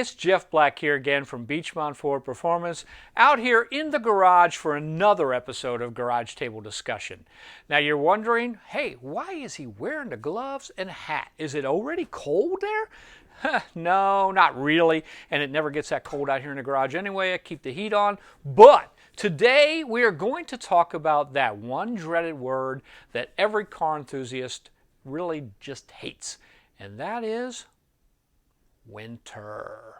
it's Jeff Black here again from Beachmont Ford Performance, out here in the garage for another episode of Garage Table Discussion. Now you're wondering, hey, why is he wearing the gloves and hat? Is it already cold there? No, not really, and it never gets that cold out here in the garage anyway. I keep the heat on, but today we are going to talk about that one dreaded word that every car enthusiast really just hates, and that is winter.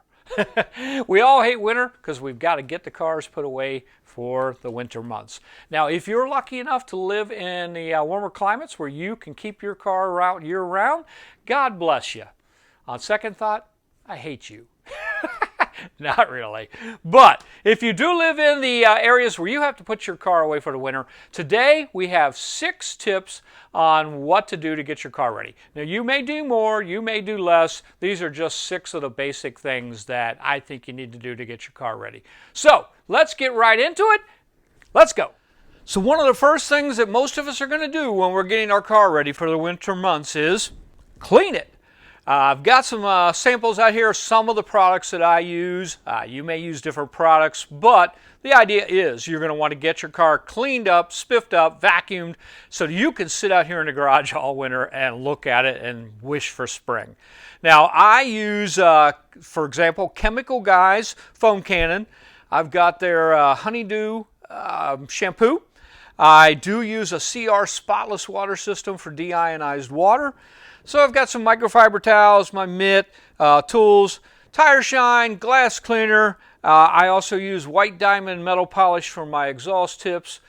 We all hate winter because we've got to get the cars put away for the winter months. Now, if you're lucky enough to live in the warmer climates where you can keep your car out year-round, God bless you. On second thought, I hate you. Not really. But if you do live in the areas where you have to put your car away for the winter, today we have 6 tips on what to do to get your car ready. Now you may do more, you may do less. These are just 6 of the basic things that I think you need to do to get your car ready. So let's get right into it. Let's go. So one of the first things that most of us are going to do when we're getting our car ready for the winter months is clean it. I've got some samples out here, some of the products that I use. You may use different products, but the idea is you're going to want to get your car cleaned up, spiffed up, vacuumed, so you can sit out here in the garage all winter and look at it and wish for spring. Now, I use, for example, Chemical Guys foam cannon. I've got their Honeydew shampoo. I do use a CR spotless water system for deionized water. So I've got some microfiber towels, my mitt, tools, tire shine, glass cleaner. I also use white diamond metal polish for my exhaust tips.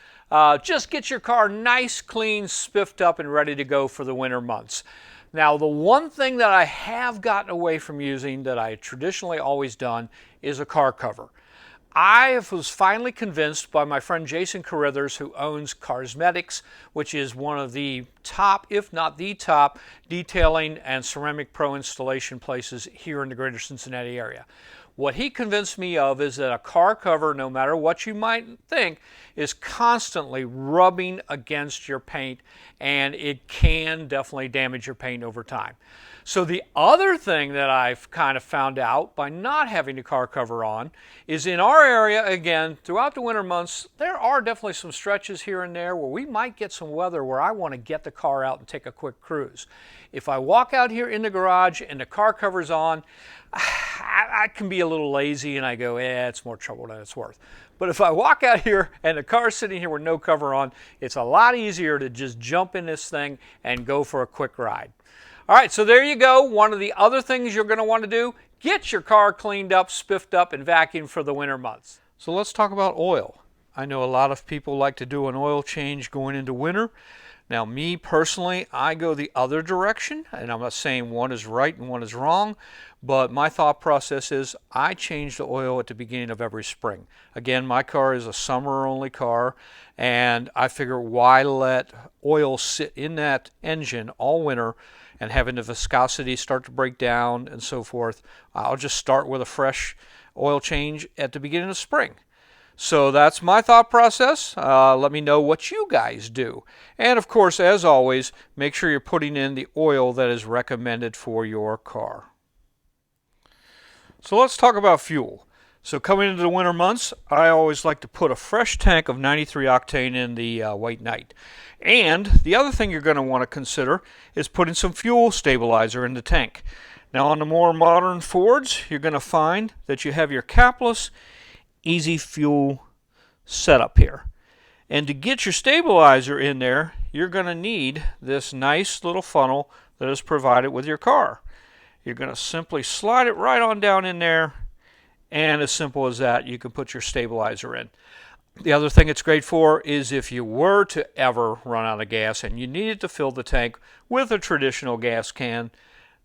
Just get your car nice, clean, spiffed up, and ready to go for the winter months. Now, the one thing that I have gotten away from using that I traditionally always done is a car cover. I was finally convinced by my friend Jason Carithers, who owns Carsmetics, which is one of the top, if not the top, detailing and ceramic pro installation places here in the greater Cincinnati area. What he convinced me of is that a car cover, no matter what you might think, is constantly rubbing against your paint, and it can definitely damage your paint over time. So the other thing that I've kind of found out by not having the car cover on is in our area, again, throughout the winter months, there are definitely some stretches here and there where we might get some weather where I want to get the car out and take a quick cruise. If I walk out here in the garage and the car cover's on, I can be a little lazy and I go, it's more trouble than it's worth. But if I walk out here and the car's sitting here with no cover on, it's a lot easier to just jump in this thing and go for a quick ride. All right, so there you go. One of the other things you're going to want to do, get your car cleaned up, spiffed up, and vacuumed for the winter months. So let's talk about oil. I know a lot of people like to do an oil change going into winter. Now, me personally, I go the other direction, and I'm not saying one is right and one is wrong, but my thought process is I change the oil at the beginning of every spring. Again, my car is a summer-only car, and I figure why let oil sit in that engine all winter and having the viscosity start to break down and so forth. I'll just start with a fresh oil change at the beginning of spring. So that's my thought process. Let me know what you guys do. And of course, as always, make sure you're putting in the oil that is recommended for your car. So let's talk about fuel. So coming into the winter months, I always like to put a fresh tank of 93 octane in the White Knight. And the other thing you're going to want to consider is putting some fuel stabilizer in the tank. Now on the more modern Fords, you're going to find that you have your capless easy fuel setup here. And to get your stabilizer in there, you're going to need this nice little funnel that is provided with your car. You're going to simply slide it right on down in there, and as simple as that, you can put your stabilizer in. The other thing it's great for is if you were to ever run out of gas and you needed to fill the tank with a traditional gas can,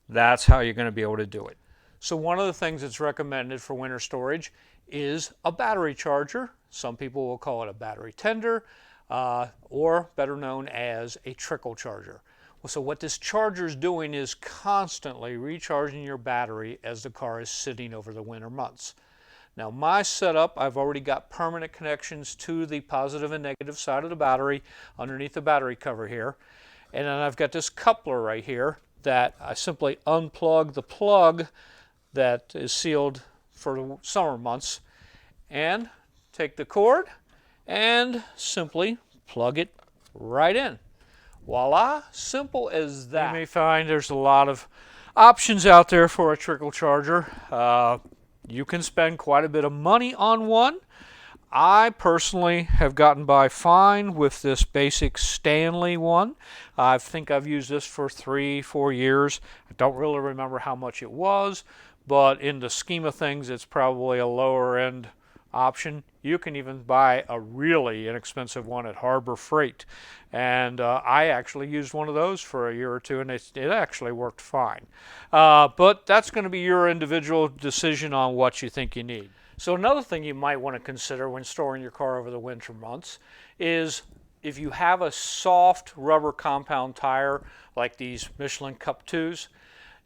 that's how you're going to be able to do it. So one of the things that's recommended for winter storage is a battery charger. Some people will call it a battery tender, or better known as a trickle charger. Well, so what this charger is doing is constantly recharging your battery as the car is sitting over the winter months. Now my setup, I've already got permanent connections to the positive and negative side of the battery underneath the battery cover here. And then I've got this coupler right here that I simply unplug the plug that is sealed for the summer months, and take the cord and simply plug it right in. Voila, simple as that. You may find there's a lot of options out there for a trickle charger. You can spend quite a bit of money on one. I personally have gotten by fine with this basic Stanley one. I think I've used this for 3-4 years. I don't really remember how much it was, but in the scheme of things, it's probably a lower end option. You can even buy a really inexpensive one at Harbor Freight, and I actually used one of those for a year or two, and it actually worked fine. But that's going to be your individual decision on what you think you need. So another thing you might want to consider when storing your car over the winter months is if you have a soft rubber compound tire like these Michelin Cup 2s,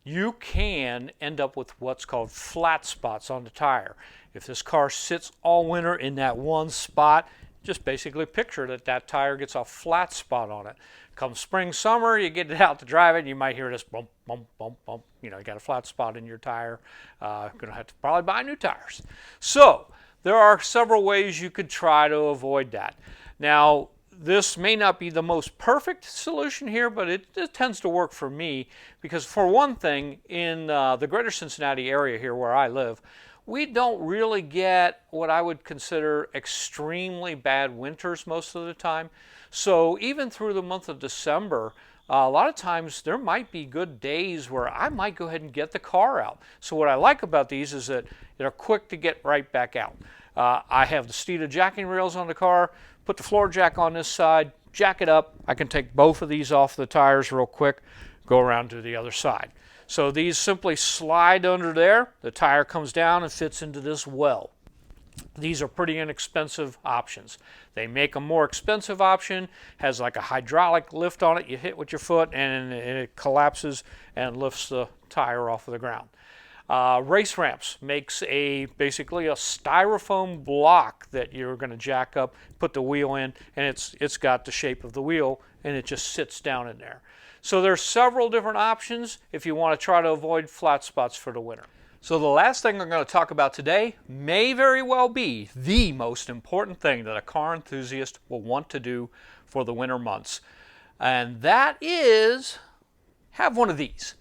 you can end up with what's called flat spots on the tire. If this car sits all winter in that one spot, just basically picture that that tire gets a flat spot on it. Come spring, summer, you get it out to drive it, you might hear this bump, bump, bump, bump. You know, you got a flat spot in your tire. Going to have to probably buy new tires. So there are several ways you could try to avoid that. Now, this may not be the most perfect solution here, but it tends to work for me because, for one thing, in the greater Cincinnati area here where I live, we don't really get what I would consider extremely bad winters most of the time. So even through the month of December, a lot of times there might be good days where I might go ahead and get the car out. So what I like about these is that they're quick to get right back out. I have the Steeda jacking rails on the car, put the floor jack on this side, jack it up. I can take both of these off the tires real quick, go around to the other side. So these simply slide under there. The tire comes down and fits into this well. These are pretty inexpensive options. They make a more expensive option, has like a hydraulic lift on it. You hit with your foot and it collapses and lifts the tire off of the ground. Race Ramps makes basically a styrofoam block that you're going to jack up, put the wheel in, and it's got the shape of the wheel, and it just sits down in there. So there's several different options if you want to try to avoid flat spots for the winter. So the last thing I'm going to talk about today may very well be the most important thing that a car enthusiast will want to do for the winter months. And that is have one of these.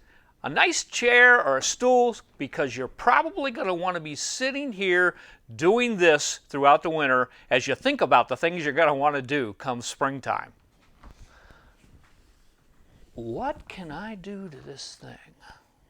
A nice chair or a stool, because you're probably going to want to be sitting here doing this throughout the winter as you think about the things you're going to want to do come springtime. What can I do to this thing?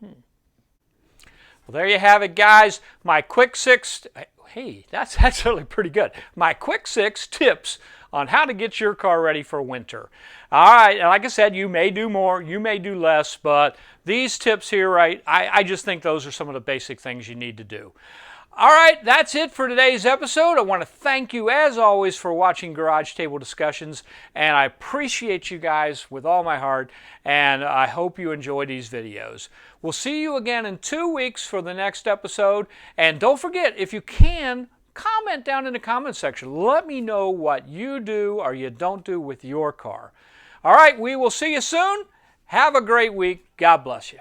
Well, there you have it, guys. My quick 6, hey, that's actually pretty good. My quick 6 tips on how to get your car ready for winter. All right, and like I said, you may do more, you may do less, but these tips here, right, I just think those are some of the basic things you need to do. All right, that's it for today's episode. I want to thank you, as always, for watching Garage Table Discussions, and I appreciate you guys with all my heart, and I hope you enjoy these videos. We'll see you again in 2 weeks for the next episode, and don't forget, if you can, comment down in the comment section. Let me know what you do or you don't do with your car. All right, we will see you soon. Have a great week. God bless you.